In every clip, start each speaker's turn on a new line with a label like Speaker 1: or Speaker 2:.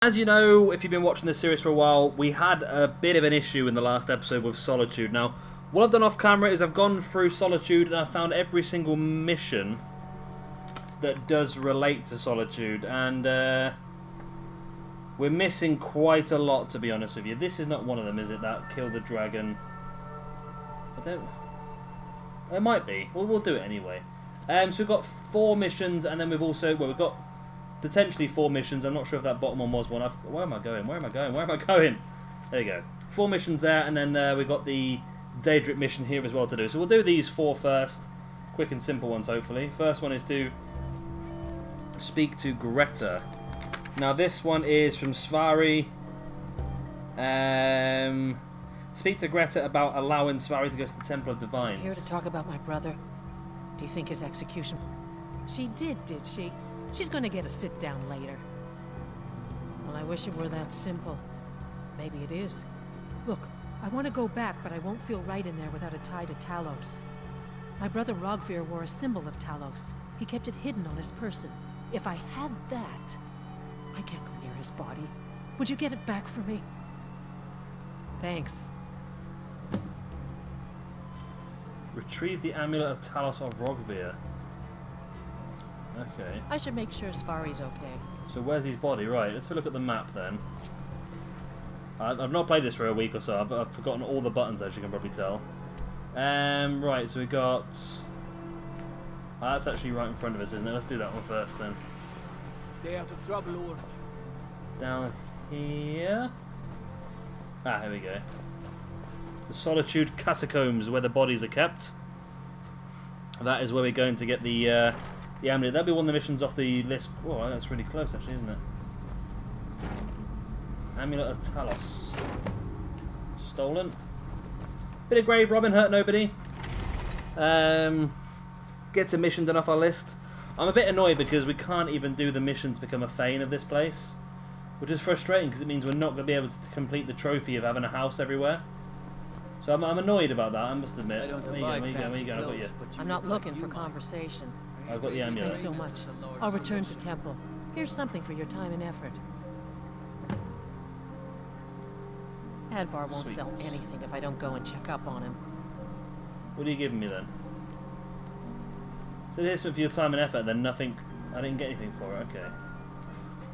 Speaker 1: As you know, if you've been watching this series for a while, we had a bit of an issue in the last episode with Solitude. Now, what I've done off camera is I've gone through Solitude and I've found every single mission that does relate to Solitude, and we're missing quite a lot, to be honest with you. This is not one of them, is it? That kill the dragon. I don't... It might be. Well, we'll do it anyway. So we've got 4 missions, and then we've also... Well, we've got potentially 4 missions. I'm not sure if that bottom one was one. Where am I going? Where am I going? Where am I going? There you go. 4 missions there, and then we've got the Daedric mission here as well to do. So we'll do these 4 first. Quick and simple ones, hopefully. First one is to speak to Greta. Now this one is from Svari. Speak to Greta about allowing Svari to go to the Temple of Divines.
Speaker 2: Here to talk about my brother. Do you think his execution... She did she? She's gonna get a sit-down later. Well, I wish it were that simple. Maybe it is. Look, I want to go back, but I won't feel right in there without a tie to Talos. My brother Rogvir wore a symbol of Talos. He kept it hidden on his person. If I had that, I can't go near his body. Would you get it back for me? Thanks.
Speaker 1: Retrieve the amulet of Talos of Rogvir. Okay.
Speaker 2: I should make sure Svari's okay.
Speaker 1: So where's his body? Right, let's have a look at the map then. I've not played this for a week or so. I've forgotten all the buttons, as you can probably tell. Right, so we got... that's actually right in front of us, isn't it? Let's do that one first then.
Speaker 3: Stay out of trouble, Lord.
Speaker 1: Down here. Ah, here we go. The Solitude Catacombs, where the bodies are kept. That is where we're going to get the amulet. That'll be one of the missions off the list. Oh, that's really close, actually, isn't it? Amulet of Talos. Stolen. Bit of grave robbing, hurt nobody. Gets a mission done off our list. I'm a bit annoyed because we can't even do the mission to become a Thane of this place, which is frustrating because it means we're not going to be able to complete the trophy of having a house everywhere. So I'm annoyed about that, I must admit. Where you go? I've got you.
Speaker 2: I'm not looking for conversation.
Speaker 1: I've got the amulet.
Speaker 2: Thanks so much. I'll return to Temple. Here's something for your time and effort. Advar won't sell anything if I don't go and check up on him.
Speaker 1: What are you giving me then? So this for your time and effort, then nothing... I didn't get anything for it, okay.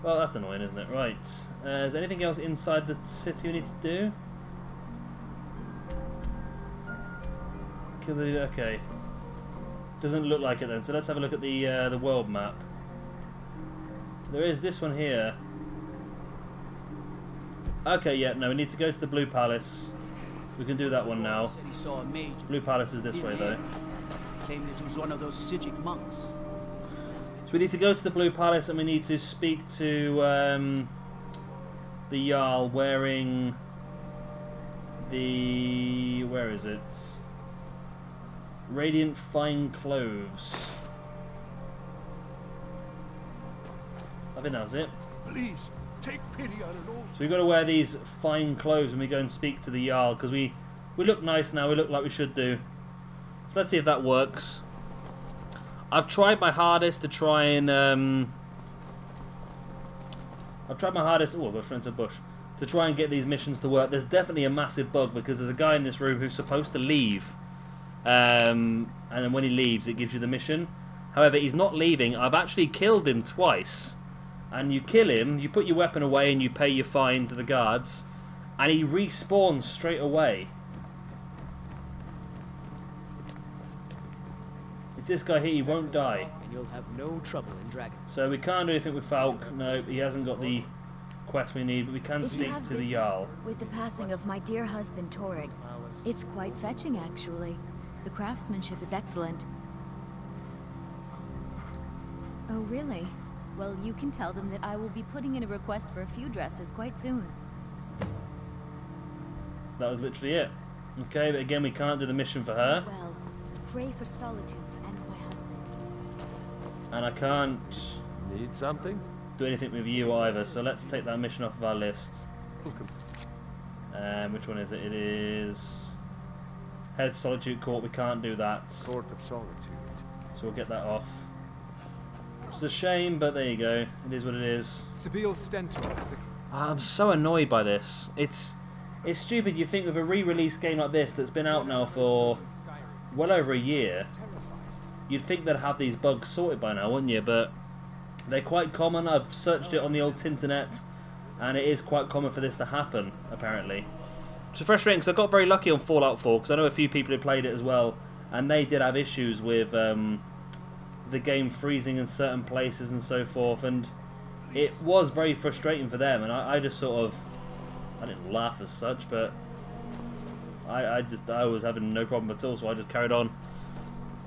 Speaker 1: Well, that's annoying, isn't it? Right. Is there anything else inside the city we need to do? Okay. Doesn't look like it then, so let's have a look at the world map. There is this one here. Okay, yeah, no, we need to go to the Blue Palace. We can do that one now. Blue Palace is this way though.
Speaker 3: Claimed that he was one of those Sijic monks.
Speaker 1: So we need to go to the Blue Palace and we need to speak to the Jarl wearing the... where is it? Radiant fine clothes. I think that's it.
Speaker 4: Please, take pity on an old...
Speaker 1: So we've got to wear these fine clothes when we go and speak to the Jarl, because we look nice now, we look like we should do. So let's see if that works. I've tried my hardest to try and... I've tried my hardest... Oh, I've got straight into a bush. To try and get these missions to work. There's definitely a massive bug, because there's a guy in this room who's supposed to leave. And then when he leaves, it gives you the mission. However, he's not leaving. I've actually killed him twice. And you kill him, you put your weapon away and you pay your fine to the guards, and he respawns straight away. It's this guy here, he won't die.
Speaker 3: And you'll have no trouble in Dragon.
Speaker 1: So we can't do anything with Falk. No, he hasn't got the quest we need, but we can speak to the Jarl.
Speaker 5: With the passing of my dear husband Torrid, it's quite fetching actually. The craftsmanship is excellent. Oh really? Well, you can tell them that I will be putting in a request for a few dresses quite soon.
Speaker 1: That was literally it. Okay, but again, we can't do the mission for her.
Speaker 5: Well, pray for Solitude and my husband.
Speaker 1: And I can't
Speaker 4: Need something?
Speaker 1: do anything with you either, so let's take that mission off of our list. Which one is it? It is... Head Solitude Court, we can't do that.
Speaker 4: Court of Solitude.
Speaker 1: So we'll get that off. It's a shame, but there you go. It is what it is.
Speaker 6: Sibyl Stentor has
Speaker 1: I'm so annoyed by this. It's stupid. You think of a re-release game like this that's been out now for well over a year, you'd think they'd have these bugs sorted by now, wouldn't you? But they're quite common. I've searched it on the old Tinternet, and it is quite common for this to happen, apparently. It's frustrating because I got very lucky on Fallout 4, because I know a few people who played it as well, and they did have issues with the game freezing in certain places and so forth, and it was very frustrating for them, and I just sort of, I didn't laugh as such, but I was having no problem at all, so I just carried on.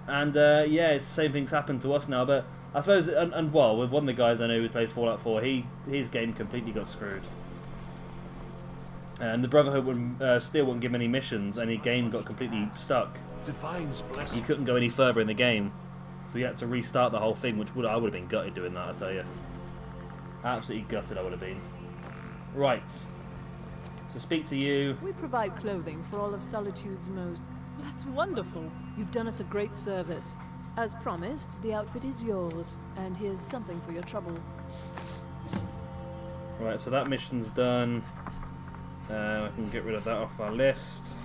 Speaker 1: And yeah, it's the same things happened to us now, but I suppose, and well, with one of the guys I know who plays Fallout 4, his game completely got screwed. And the Brotherhood still wouldn't give him any missions, and his game got completely stuck.
Speaker 4: Divine's blessing.
Speaker 1: You couldn't go any further in the game. So you had to restart the whole thing, which I would have been gutted doing that, I tell you. Absolutely gutted I would have been. Right. So speak to you.
Speaker 2: We provide clothing for all of Solitude's most... That's wonderful. You've done us a great service. As promised, the outfit is yours, and here's something for your trouble.
Speaker 1: Right, so that mission's done. I can get rid of that off our list.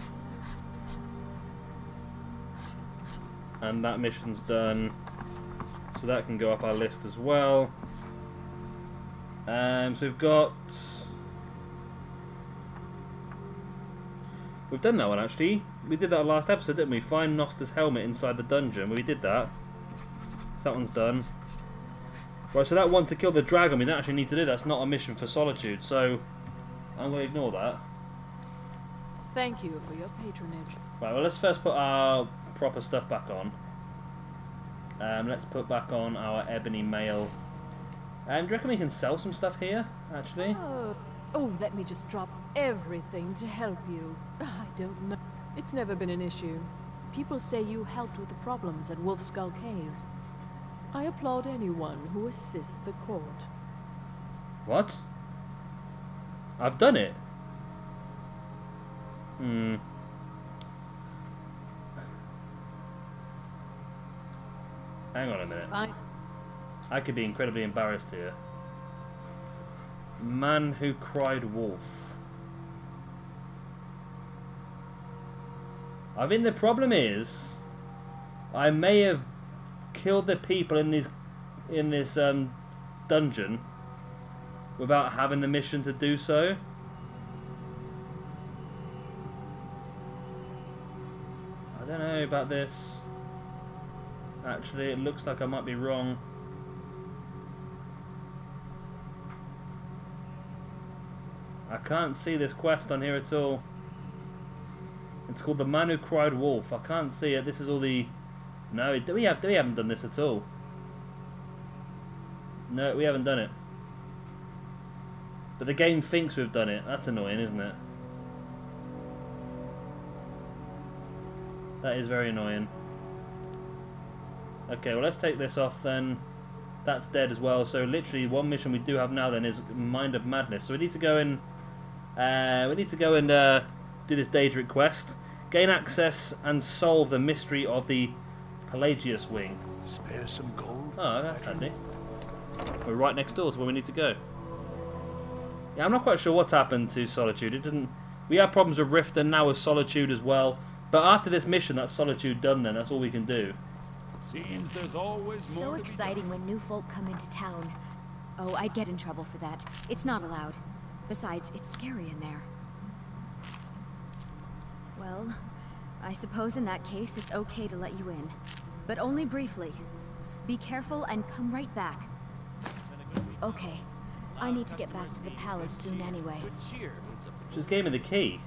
Speaker 1: And that mission's done. So that can go off our list as well. So we've got... We've done that one actually. We did that last episode, didn't we? Find Nosta's helmet inside the dungeon. We did that. So that one's done. Right, so that one to kill the dragon, we don't actually need to do that. That's not a mission for Solitude, so I'm going to ignore that.
Speaker 2: Thank you for your patronage.
Speaker 1: Right, well, let's first put our proper stuff back on. Let's put back on our ebony mail. Do you reckon we can sell some stuff here, actually?
Speaker 2: Oh, let me just drop everything to help you. I don't know. It's never been an issue. People say you helped with the problems at Wolf Skull Cave. I applaud anyone who assists the court.
Speaker 1: What? I've done it? Hang on a minute.
Speaker 2: Fine.
Speaker 1: I could be incredibly embarrassed here. Man who cried wolf. I mean, the problem is, I may have killed the people in this dungeon without having the mission to do so. I don't know about this. Actually, it looks like I might be wrong. I can't see this quest on here at all. It's called The Man Who Cried Wolf. I can't see it. This is all the... No, we haven't done this at all. No, we haven't done it. But the game thinks we've done it. That's annoying, isn't it? That is very annoying. Okay, well, let's take this off then. That's dead as well. So literally one mission we do have now then is Mind of Madness. So we need to go and do this Daedric quest, gain access and solve the mystery of the Pelagius wing.
Speaker 4: Spare some gold.
Speaker 1: Oh, that's handy. We're right next door to where we need to go. Yeah, I'm not quite sure what's happened to Solitude. It didn't. We had problems with Rift and now with Solitude as well. But after this mission, that's Solitude done. Then that's all we can do.
Speaker 4: Seems there's always more.
Speaker 5: So exciting when new folk come into town. Oh, I'd get in trouble for that. It's not allowed. Besides, it's scary in there. Well, I suppose in that case it's okay to let you in. But only briefly. Be careful and come right back. Okay. I need to get back to the palace soon anyway.
Speaker 1: Just gave me the key.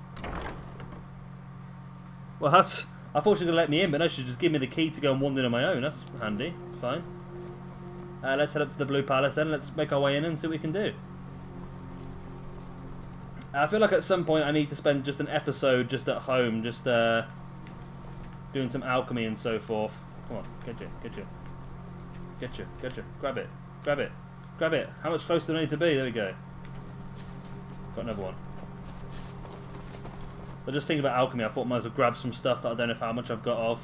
Speaker 1: Well, that's... I thought she was going to let me in, but no, she just give me the key to go and wander on my own. That's handy. It's fine. Let's head up to the Blue Palace then. Let's make our way in and see what we can do. I feel like at some point I need to spend just an episode just at home, just doing some alchemy and so forth. Come on, get you. Grab it. How much closer do I need to be? There we go. Got another one. I just think about alchemy. I thought I might as well grab some stuff that I don't know how much I've got of.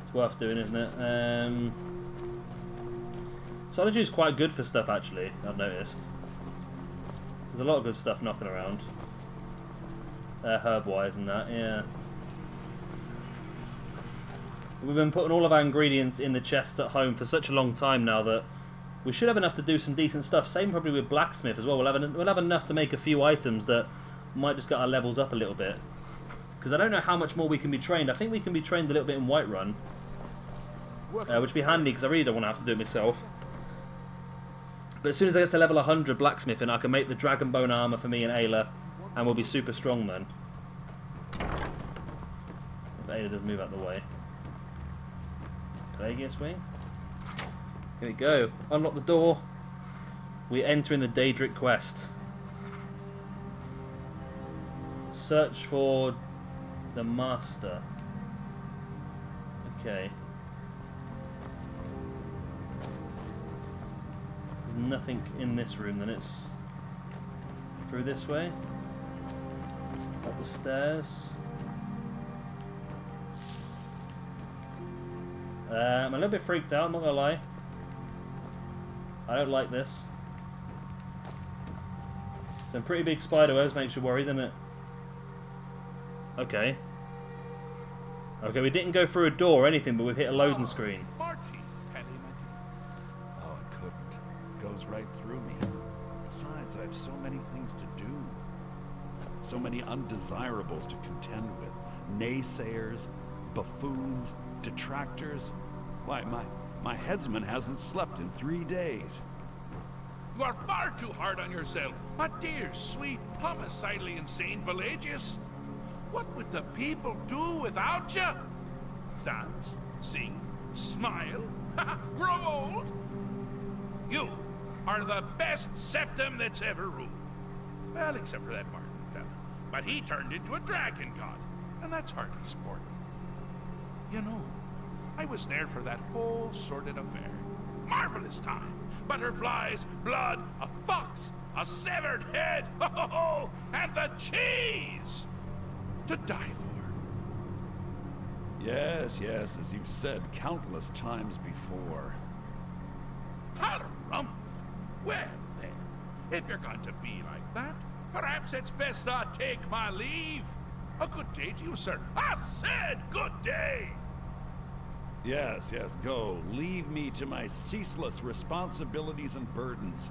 Speaker 1: It's worth doing, isn't it? Solitude's quite good for stuff actually, I've noticed. There's a lot of good stuff knocking around. Herb-wise and that, yeah. We've been putting all of our ingredients in the chests at home for such a long time now that we should have enough to do some decent stuff. Same probably with blacksmith as well. We'll have enough to make a few items that might just get our levels up a little bit. Because I don't know how much more we can be trained. I think we can be trained a little bit in Whiterun. Which would be handy because I really don't want to have to do it myself. But as soon as I get to level 100 blacksmithing, I can make the dragon bone armor for me and Ayla, and we'll be super strong then. If Ayla does move out the way. Pelagius wing. Here we go. Unlock the door. We enter in the Daedric quest. Search for the master. Okay. There's nothing in this room, then it's through this way. Up the stairs. I'm a little bit freaked out, I'm not gonna lie. I don't like this. Some pretty big spider webs makes you worry, doesn't it? Okay. Okay, we didn't go through a door or anything, but we've hit a loading screen.
Speaker 4: Marty, oh, it couldn't. It goes right through me. Besides, I have so many things to do. So many undesirables to contend with. Naysayers, buffoons, detractors. Why, my headsman hasn't slept in 3 days.
Speaker 6: You are far too hard on yourself, my dear, sweet, homicidally insane Pelagius. What would the people do without you? Dance, sing, smile, grow old? You are the best septum that's ever ruled. Well, except for that Martin fella. But he turned into a dragon god, and that's hardly sport. You know, I was there for that whole sordid affair. Marvelous time. Butterflies, blood, a fox, a severed head, oh, and the cheese to die for.
Speaker 4: Yes, yes, as you've said countless times before.
Speaker 6: Harumph. Well, then, if you're going to be like that, perhaps it's best I take my leave. A good day to you, sir. I said good day.
Speaker 4: Yes, yes, go. Leave me to my ceaseless responsibilities and burdens.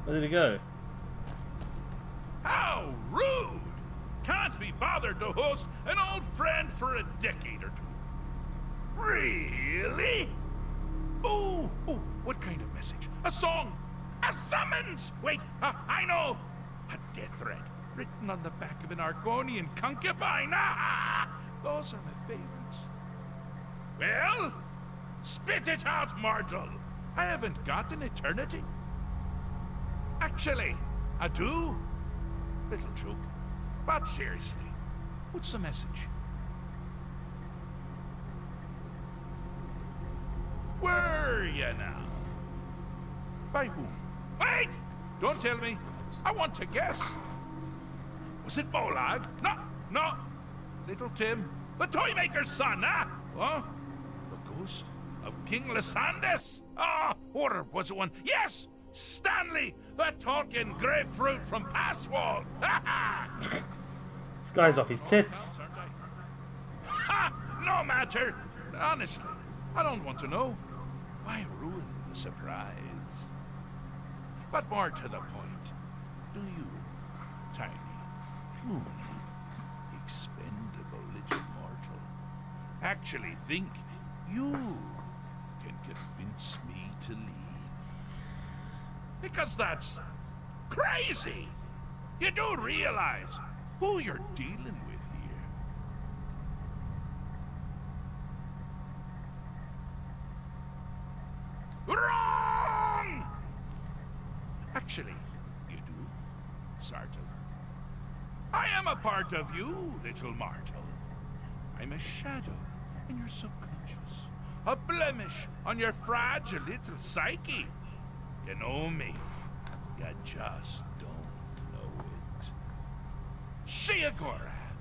Speaker 1: Where did he go?
Speaker 6: How rude! Can't be bothered to host an old friend for a decade or two. Really? Oh, what kind of message? A song? A summons? Wait, I know! A death threat. Written on the back of an Argonian concubine. Ah, those are my favorites. Well, spit it out, mortal. I haven't got an eternity. Actually, I do. Little joke. But seriously, what's the message? Where you now? By whom? Wait! Don't tell me. I want to guess. Was it Molag? No. Little Tim, the Toymaker's son, huh? Huh? The ghost of King Lysandes? Ah, or was it one? Yes! Stanley, the talking grapefruit from Passwall! Ha ha!
Speaker 1: This guy's off his tits.
Speaker 6: Ha! No matter! Honestly, I don't want to know. Why ruin the surprise? But more to the point, do you, tiny, puny, expendable little mortal, actually think you can convince me to leave? Because that's crazy! You do realize who you're dealing with here. Wrong! Actually, you do, sort of. I am a part of you, little mortal. I'm a shadow in your subconscious, a blemish on your fragile little psyche. You know me, you just don't know it. Sheogorath,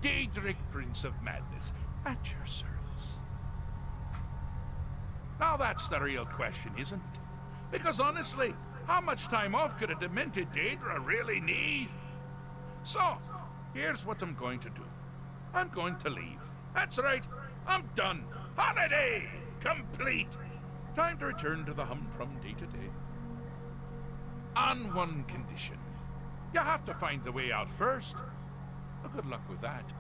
Speaker 6: Daedric Prince of Madness, at your service. Now that's the real question, isn't it? Because honestly, how much time off could a demented Daedra really need? So, here's what I'm going to do. I'm going to leave. That's right, I'm done. Holiday complete. Time to return to the humdrum day-to-day. On one condition. You have to find the way out first. Well, good luck with that.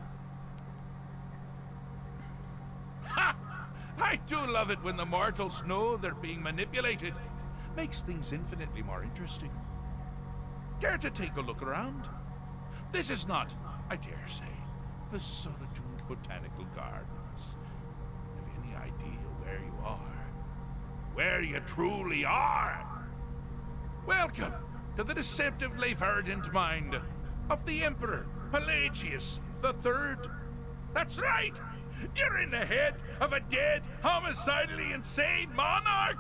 Speaker 6: Ha! I do love it when the mortals know they're being manipulated. Makes things infinitely more interesting. Care to take a look around? This is not, I dare say, the Solitude Botanical Gardens. Have you any idea where you are? Where you truly are? Welcome to the deceptively verdant mind of the Emperor Pelagius III. That's right! You're in the head of a dead, homicidally insane monarch!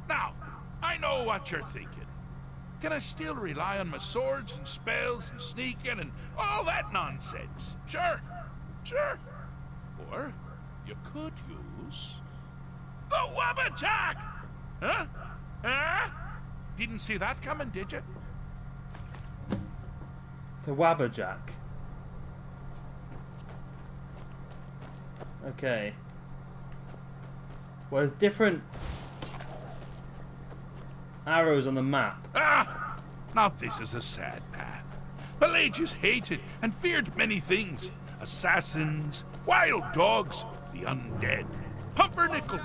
Speaker 6: Now, I know what you're thinking. Can I still rely on my swords and spells and sneaking and all that nonsense? Sure, sure. Or you could use the Wabbajack! Huh? Huh? Didn't see that coming, did you?
Speaker 1: The Wabbajack. Okay. Well, there's different arrows on the map.
Speaker 6: Ah! Now this is a sad path. Pelagius hated and feared many things. Assassins, wild dogs, the undead, pumpernickel.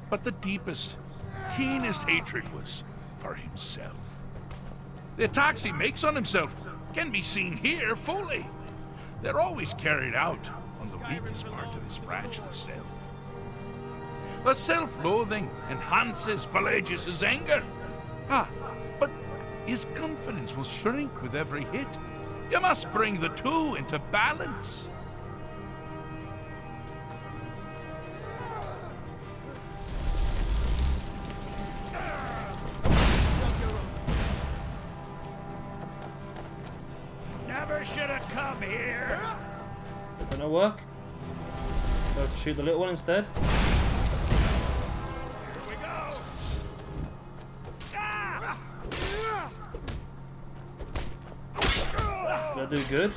Speaker 6: But the deepest, keenest hatred was for himself. The attacks he makes on himself can be seen here fully. They're always carried out on the weakest part of his fragile self. The self-loathing enhances Pelagius's anger. Ah, but his confidence will shrink with every hit. You must bring the two into balance.
Speaker 4: Never should have come here.
Speaker 1: Gonna work? Go to shoot the little one instead.
Speaker 4: Here we go. Ah!
Speaker 1: Did I do good?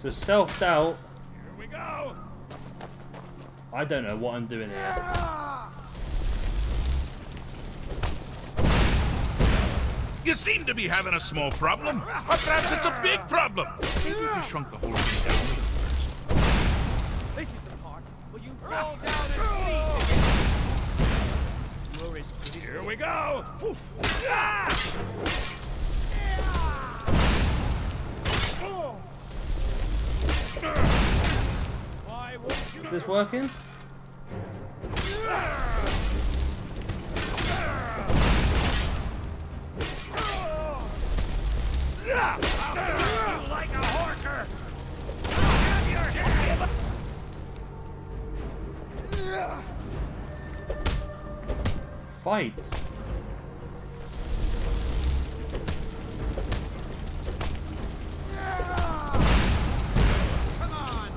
Speaker 1: So self-doubt.
Speaker 4: Here we go.
Speaker 1: I don't know what I'm doing here.
Speaker 6: You seem to be having a small problem, or perhaps it's a big problem. Maybe if you shrunk the whole thing down a little first.
Speaker 3: This is the part where you fall down and bleed. You're as good as
Speaker 4: Here we go. Ah!
Speaker 3: Why won't you?
Speaker 1: Is this working?
Speaker 4: Like a horker. Have your head.
Speaker 1: Fight.
Speaker 3: Come on.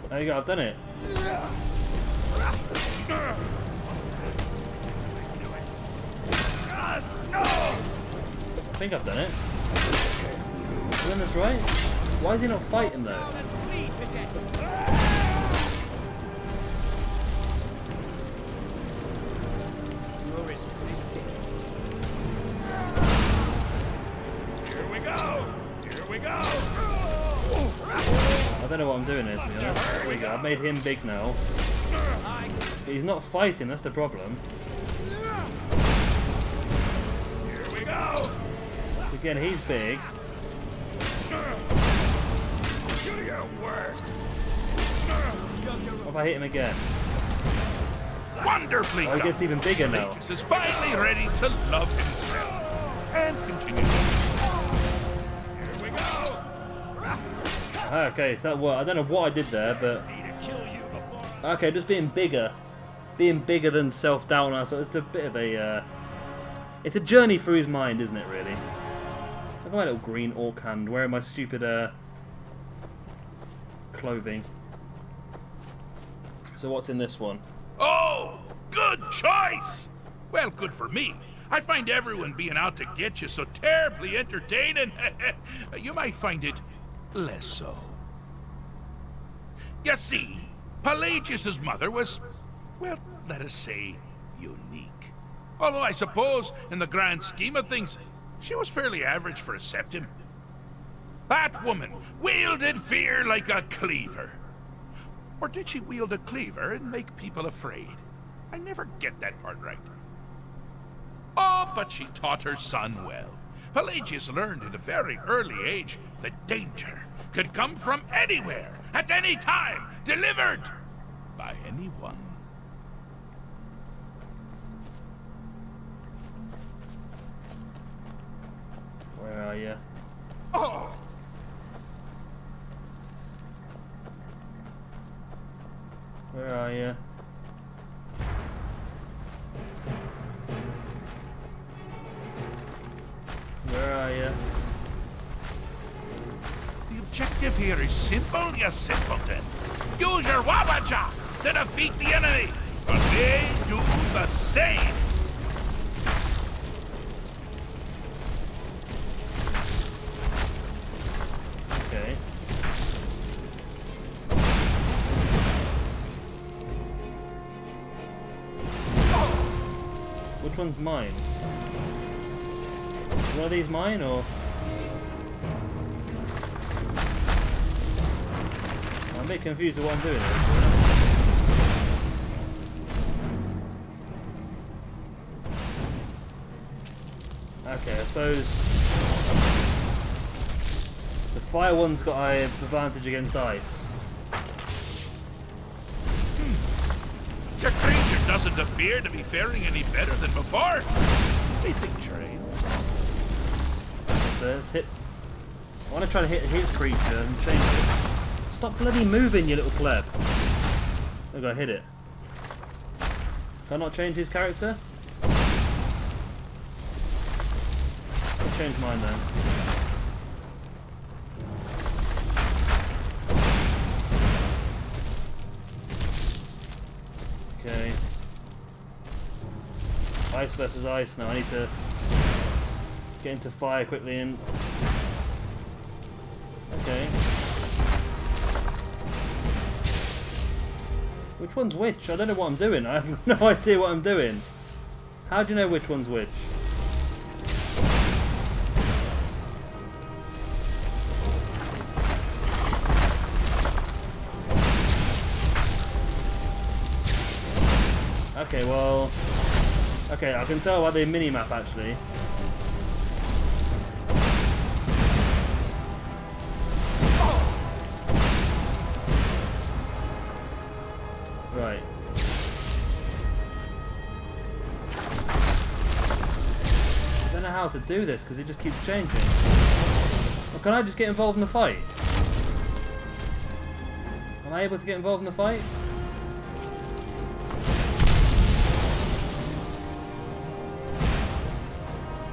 Speaker 1: There you go, I've done it. I think I've done it. Doing this right? Why is he not fighting though?
Speaker 3: You're as good as dead.
Speaker 4: Here we go. Here we go.
Speaker 1: I don't know what I'm doing here, to be honest. There you go, I've made him big now. But he's not fighting, that's the problem.
Speaker 4: Here we go.
Speaker 1: Again, he's big.
Speaker 4: Do your worst.
Speaker 1: What if I hit him again?
Speaker 6: Wonderfully
Speaker 1: Oh, he
Speaker 6: done.
Speaker 1: gets even bigger now.
Speaker 6: Pelagius is finally ready to love himself and continue.
Speaker 4: Here we go.
Speaker 1: Okay, so that worked. I don't know what I did there, but...
Speaker 4: Need to kill you before
Speaker 1: Okay, just being bigger. Being bigger than self-doubt now, so it's a bit of a... It's a journey through his mind, isn't it, really? Look at my little green orc hand, wearing my stupid, clothing. So what's in this one?
Speaker 6: Good choice! Well, good for me. I find everyone being out to get you so terribly entertaining. You might find it less so. You see, Pelagius's mother was, well, let us say, unique. Although I suppose, in the grand scheme of things, she was fairly average for a septim. That woman wielded fear like a cleaver. Or did she wield a cleaver and make people afraid? I never get that part right. Oh, but she taught her son well. Pelagius learned at a very early age that danger could come from anywhere, at any time, delivered by anyone.
Speaker 1: Where are you?
Speaker 6: Oh!
Speaker 1: Where are you? Where are you?
Speaker 6: The objective here is simple, you simpleton. Use your Wabaja to defeat the enemy, but they do the same.
Speaker 1: Okay. Which one's mine? Is one of these mine, or...? I'm a bit confused with what I'm doing here. Okay, I suppose... The fire one's got an advantage against ice.
Speaker 6: Your creature doesn't appear to be faring any better than before. Anything trains.
Speaker 1: So let's hit... I want to try to hit his creature and change it. Stop bloody moving, you little pleb. Look, I hit it. Can I not change his character? I'll change mine then. Okay. Ice versus ice now. I need to get into fire quickly and... Okay. Which one's which? I don't know what I'm doing. I have no idea what I'm doing. How do you know which one's which? Okay, well... Okay, I can tell by the mini-map actually. Right. I don't know how to do this because it just keeps changing. Or can I just get involved in the fight? Am I able to get involved in the fight?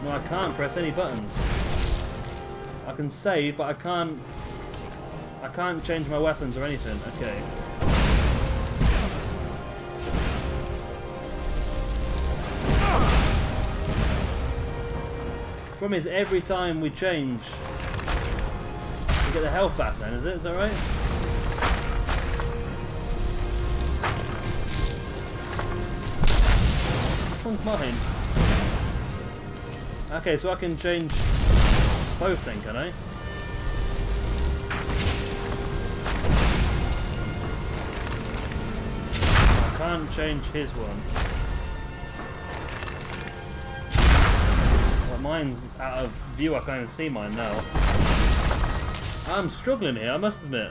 Speaker 1: No, I can't press any buttons. I can save, but I can't change my weapons or anything. Okay. Problem is, every time we change, we get the health back then, is it? Is that right? Which one's mine? Okay, so I can change both then, can I? I can't change his one. Well, mine's out of view, I can't even see mine now. I'm struggling here, I must admit.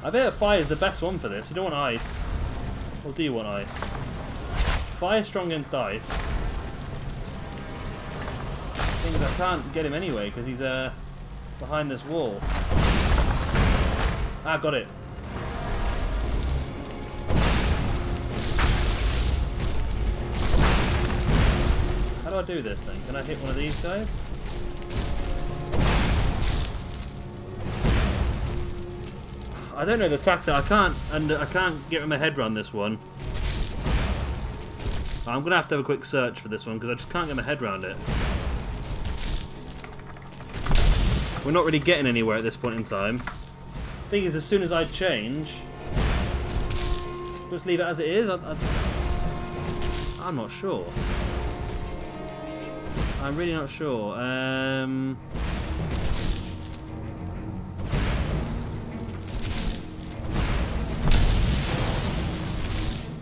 Speaker 1: I bet fire is the best one for this. You don't want ice. Or do you want ice? Fire's strong against ice. Thing is, I can't get him anyway because he's behind this wall. Ah, got it. How do I do this then? Can I hit one of these guys? I don't know the tactic. I can't get my head around this one. I'm gonna have to have a quick search for this one because I just can't get my head around it. We're not really getting anywhere at this point in time. Thing is, as soon as I change, just leave it as it is. I'm not sure. I'm really not sure.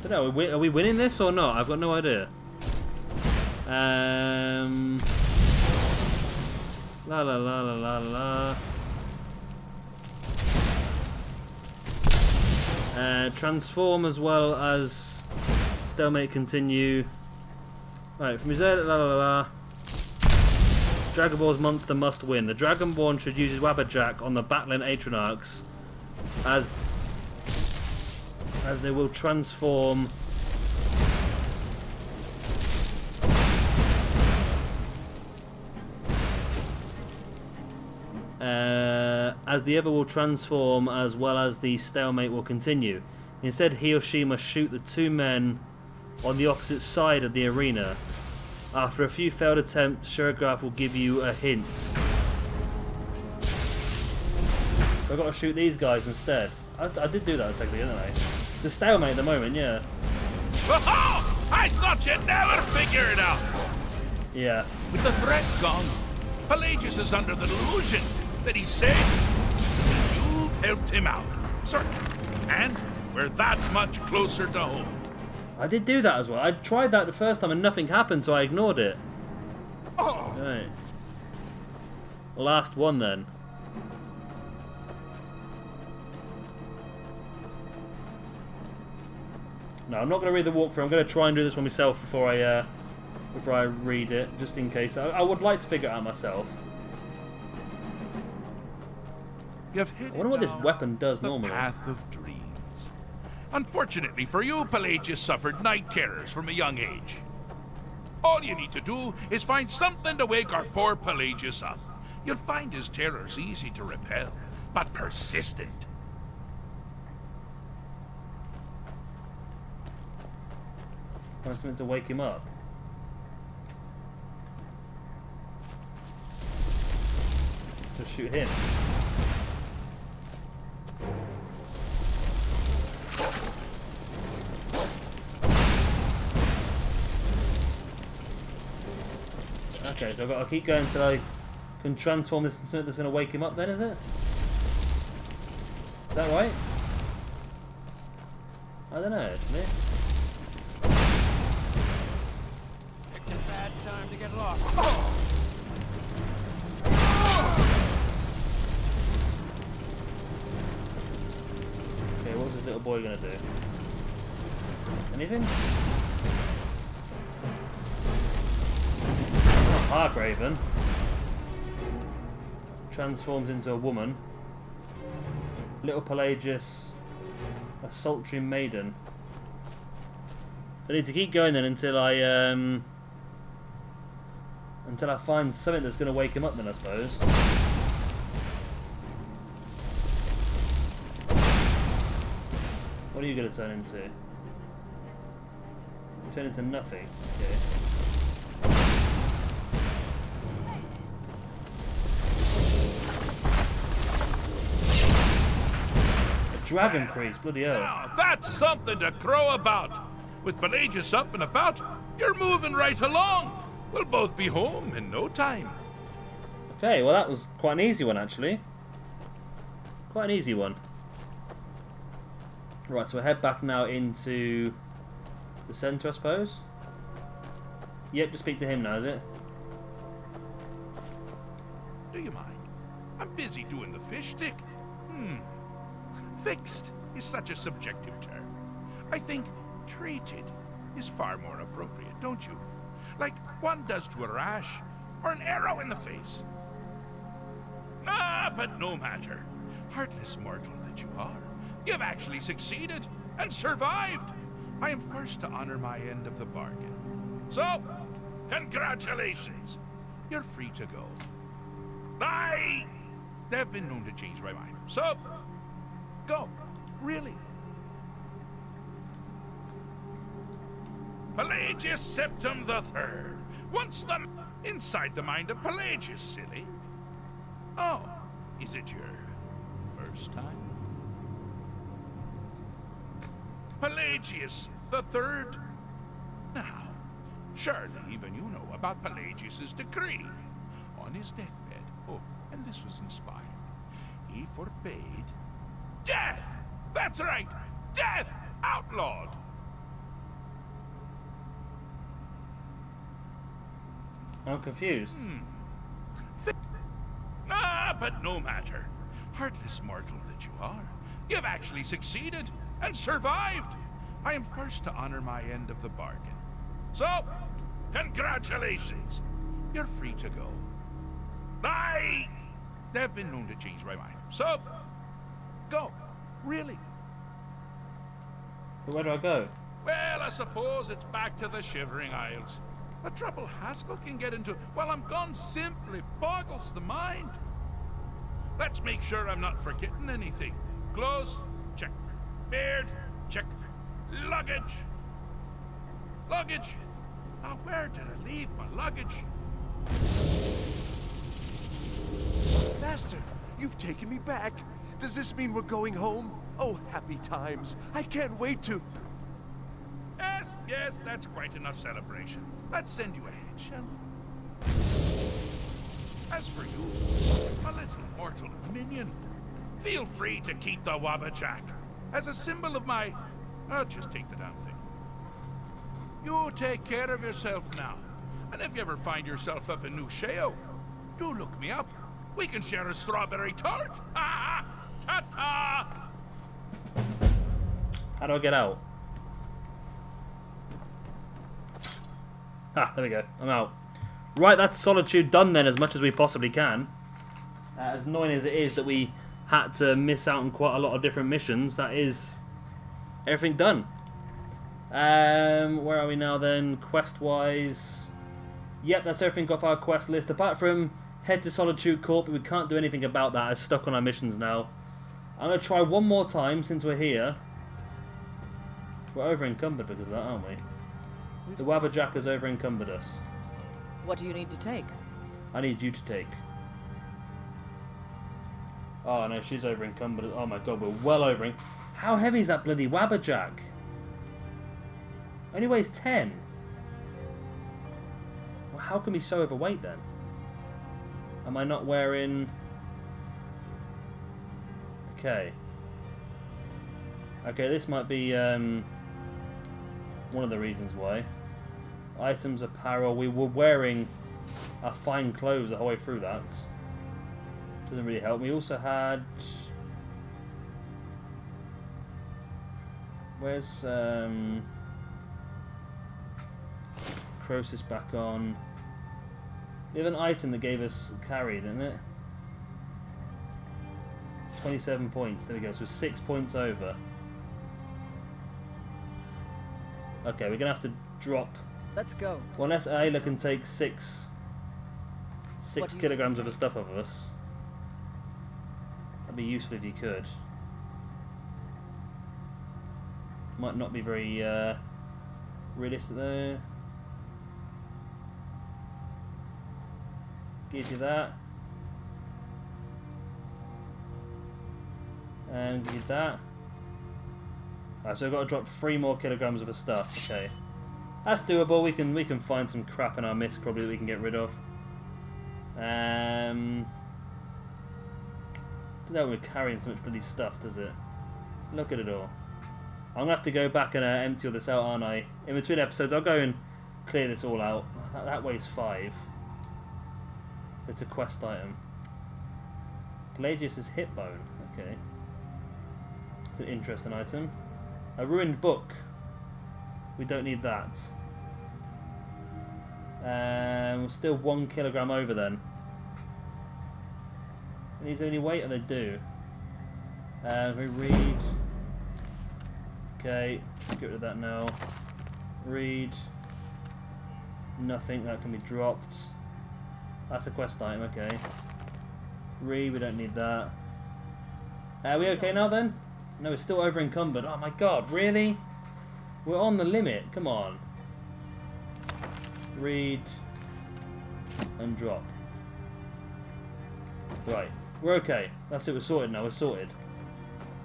Speaker 1: Don't know. Are we winning this or not? I've got no idea. La la la la la la. Transform as well as stalemate continue. Right, from his la la la la. Dragonborn's monster must win. The Dragonborn should use his Wabberjack on the battling Atronachs as they will transform as the other will transform as well as the stalemate will continue. Instead, he or she must shoot the two men on the opposite side of the arena. After a few failed attempts, Sherigraph will give you a hint. So I've got to shoot these guys instead. I did do that a second ago, didn't I? The stalemate at the moment, yeah.
Speaker 6: Oh, I thought you'd never figure it out.
Speaker 1: Yeah.
Speaker 6: With the threat gone, Pelagius is under the delusion that he's safe. You've helped him out, sir. And we're that much closer to home.
Speaker 1: I did do that as well. I tried that the first time and nothing happened, so I ignored it.
Speaker 6: Oh.
Speaker 1: Right. Last one then. No, I'm not going to read the walkthrough. I'm going to try and do this one myself before I read it, just in case. I would like to figure it out myself.
Speaker 6: You've hit
Speaker 1: I wonder what this weapon does
Speaker 6: the
Speaker 1: normally.
Speaker 6: Path of dreams. Unfortunately for you, Pelagius suffered night terrors from a young age. All you need to do is find something to wake our poor Pelagius up. You'll find his terrors easy to repel, but persistent.
Speaker 1: Find something to wake him up. Just shoot him. Okay, so I've got to keep going until I can transform this into something that's going to wake him up then, is it? Is that right? I don't know, actually.
Speaker 3: It's a bad time to get lost.
Speaker 1: Okay, what's this little boy going to do? Anything? Hargraven transforms into a woman. Little Pelagius, a sultry maiden. I need to keep going then until I find something that's going to wake him up then, I suppose. What are you going to turn into? You turn into nothing. Okay. Dragon priest, bloody hell.
Speaker 6: Now, that's something to crow about. With Pelagius up and about, you're moving right along. We'll both be home in no time.
Speaker 1: Okay, well that was quite an easy one actually. Quite an easy one. Right, so we'll head back now into the centre, I suppose. Yep, just speak to him now, is it?
Speaker 6: Do you mind? I'm busy doing the fish stick. Fixed is such a subjective term. I think treated is far more appropriate, don't you? Like one does to a rash or an arrow in the face. Ah, but no matter. Heartless mortal that you are, you've actually succeeded and survived. I am first to honor my end of the bargain. So, congratulations. You're free to go. I have been known to change my mind. So, Go. Really. Pelagius Septim the Third. Once the... inside the mind of Pelagius, silly. Oh, is it your first time? Pelagius the Third. Now, surely even you know about Pelagius's decree. On his deathbed, oh, and this was inspired, he forbade death! That's right! Death! Outlawed!
Speaker 1: I'm confused.
Speaker 6: But no matter. Heartless mortal that you are, you've actually succeeded and survived. I am first to honor my end of the bargain. So, congratulations. You're free to go. They've been known to change my mind. So, go. Really.
Speaker 1: But where do I go?
Speaker 6: Well, I suppose it's back to the Shivering Isles. The trouble Haskell can get into while I'm gone simply boggles the mind. Let's make sure I'm not forgetting anything. Clothes, check. Beard, check. Luggage. Luggage. Now, where did I leave my luggage?
Speaker 7: Master, you've taken me back. Does this mean we're going home? Oh, happy times. I can't wait to...
Speaker 6: Yes, yes, that's quite enough celebration. Let's send you ahead, shall we? As for you, a little mortal minion, feel free to keep the Wabbajack as a symbol of my... I'll just take the damn thing. You take care of yourself now. And if you ever find yourself up in New Sheo, do look me up. We can share a strawberry tart. Ah, ta-ta!
Speaker 1: How do I get out? Ah, there we go. I'm out. Right, that's Solitude done then, as much as we possibly can. As annoying as it is that we had to miss out on quite a lot of different missions, that is everything done. Where are we now then, quest-wise? Yep, that's everything off our quest list. Apart from head to Solitude Corp, we can't do anything about that. It's stuck on our missions now. I'm going to try one more time since we're here. We're over encumbered because of that, aren't we? The Wabbajack has over encumbered us.
Speaker 2: What do you need to take?
Speaker 1: I need you to take. Oh no, she's over encumbered. Oh my god, we're well over. How heavy is that bloody Wabbajack? Only weighs 10. Well, how can we be so overweight then? Am I not wearing... Okay. Okay, this might be one of the reasons why. Items, apparel. We were wearing our fine clothes the whole way through that. Doesn't really help. We also had... Where's... Croesus back on. We have an item that gave us carry, didn't it? 27 points. There we go. So 6 points over. Okay, we're going to have to drop...
Speaker 2: Let's go.
Speaker 1: Well, unless Ayla can take 6 kilograms of the stuff off of us. That'd be useful if you could. Might not be very realistic though. Give you that. And give you that. Alright, so I've got to drop 3 more kilograms of the stuff. Okay. That's doable. We can find some crap in our mist probably that we can get rid of. Doesn't we're carrying so much bloody stuff, does it? Look at it all. I'm gonna have to go back and empty all this out, aren't I? In between episodes, I'll go and clear this all out. That weighs 5. It's a quest item. Pelagius' hip bone. Okay. It's an interesting item. A ruined book. We don't need that. We're still 1 kilogram over then. It needs any weight, and they do. We read. Okay, get rid of that now. Read. Nothing, that can be dropped. That's a quest item, okay. Read, we don't need that. Are we okay now then? No, it's still over encumbered. Oh my god, really? We're on the limit. Come on. Read and drop. Right. We're okay. That's it. We're sorted now. We're sorted.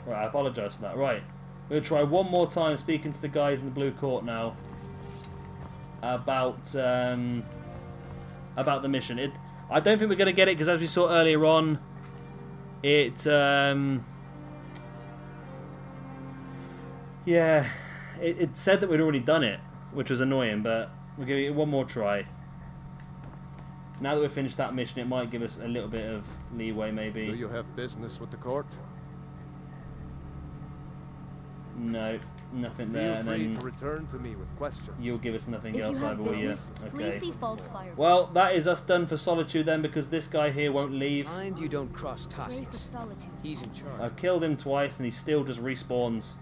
Speaker 1: Right, I apologise for that. Right. We're going to try one more time speaking to the guys in the blue court now about the mission. I don't think we're going to get it because, as we saw earlier on, yeah, it said that we'd already done it, which was annoying, but we'll give it one more try. Now that we've finished that mission, it might give us a little bit of leeway, maybe.
Speaker 8: Do you have business with the court?
Speaker 1: No, nothing there.
Speaker 8: Feel free
Speaker 1: And
Speaker 8: to
Speaker 1: then
Speaker 8: return to me with questions.
Speaker 1: you'll give us nothing
Speaker 5: If
Speaker 1: else
Speaker 5: you have
Speaker 1: either, will you?
Speaker 5: business, please see Fault Fire.
Speaker 1: Well, that is us done for Solitude then, because this guy here won't leave.
Speaker 9: Mind you don't cross
Speaker 5: Pray for
Speaker 9: Tassius.
Speaker 5: Solitude.
Speaker 9: He's in charge.
Speaker 1: I've killed him twice and he still just respawns.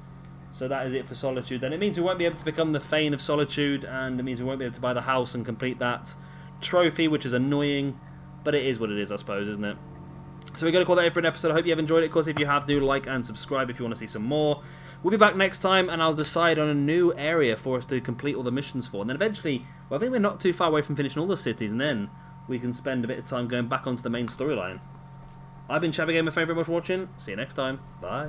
Speaker 1: So that is it for Solitude. Then it means we won't be able to become the Thane of Solitude, and it means we won't be able to buy the house and complete that trophy, which is annoying. But it is what it is, I suppose, isn't it? So we're going to call that it for an episode. I hope you have enjoyed it. Of course, if you have, do like and subscribe if you want to see some more. We'll be back next time, and I'll decide on a new area for us to complete all the missions for. And then eventually, well, I think we're not too far away from finishing all the cities, and then we can spend a bit of time going back onto the main storyline. I've been Shabby Gamer. Thank you very much for watching. See you next time. Bye.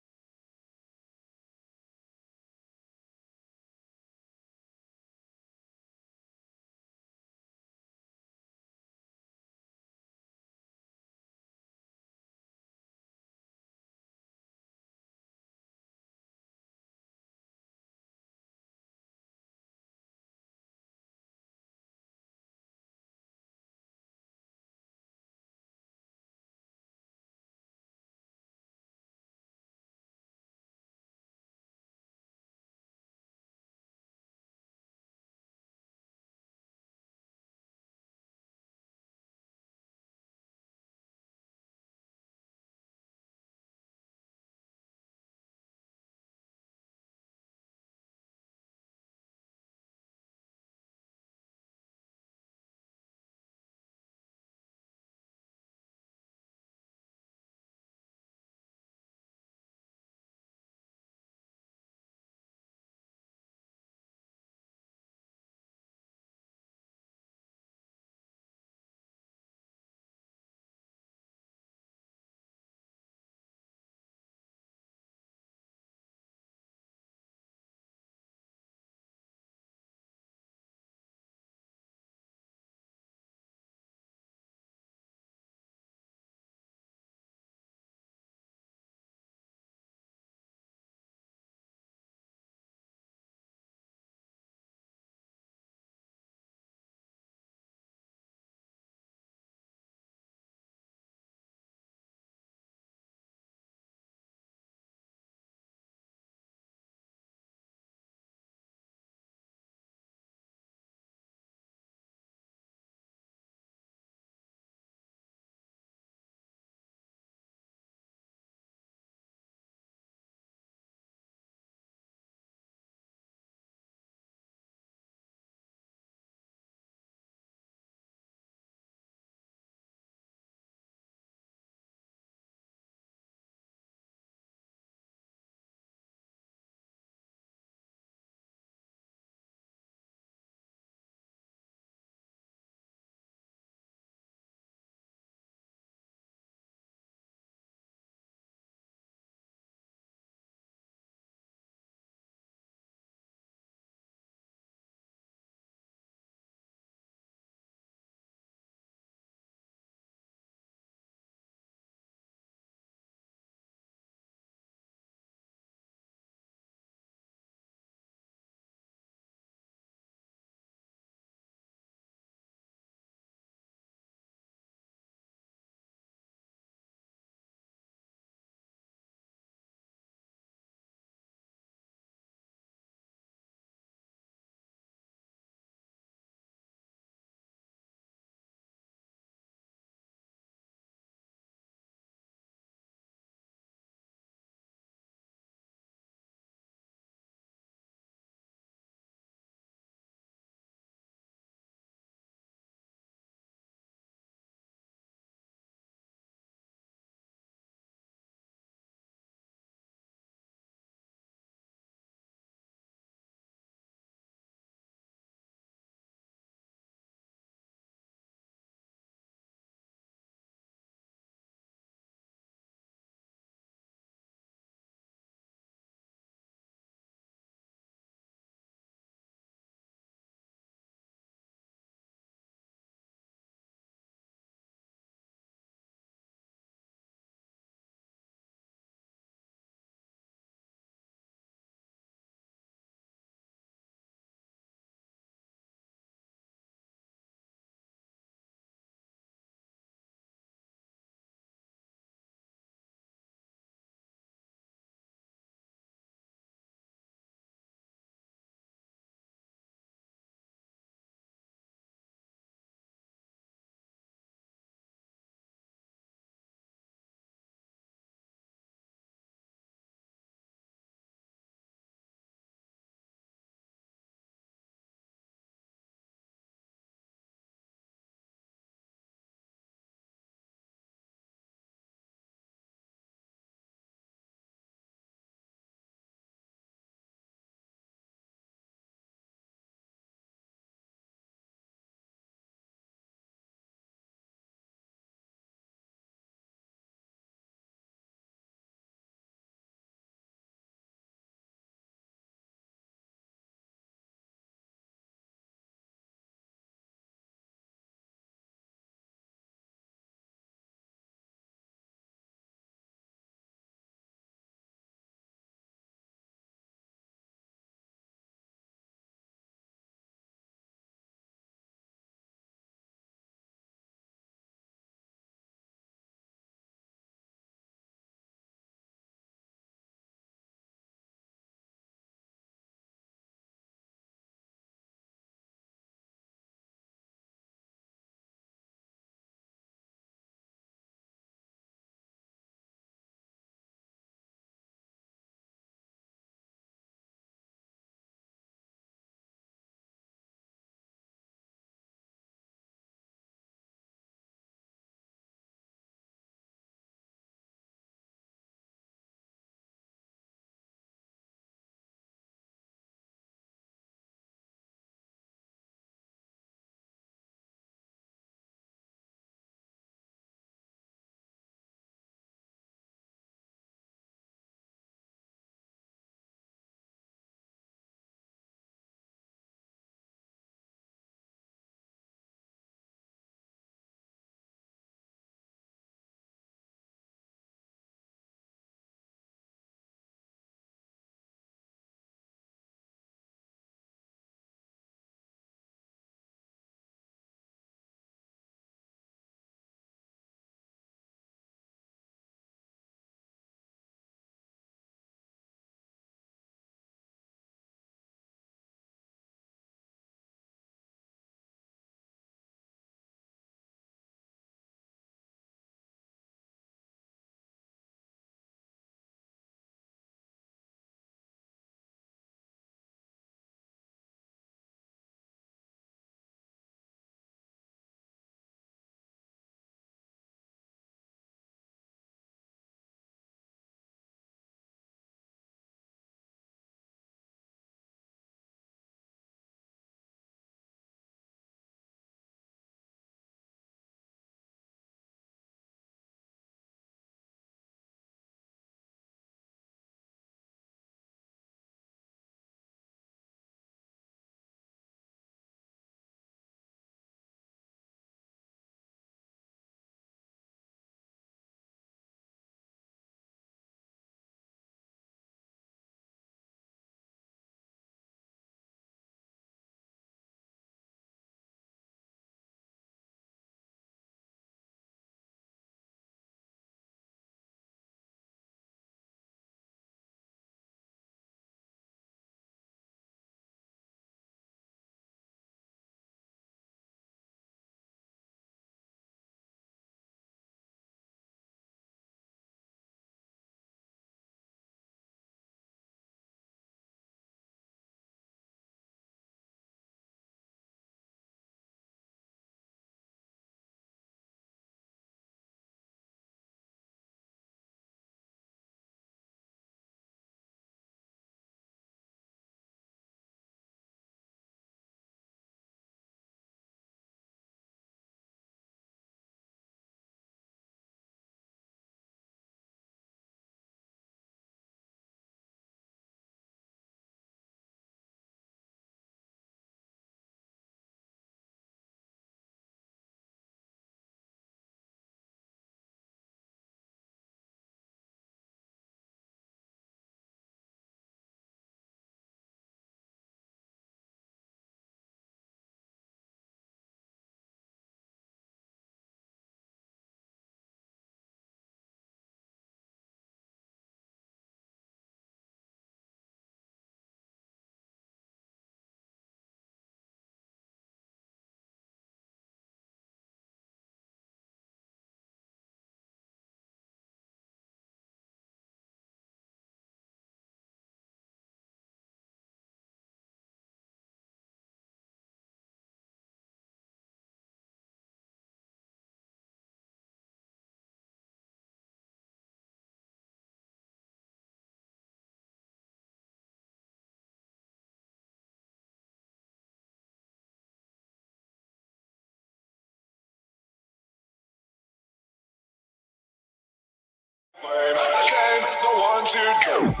Speaker 9: Shame the ones who don't.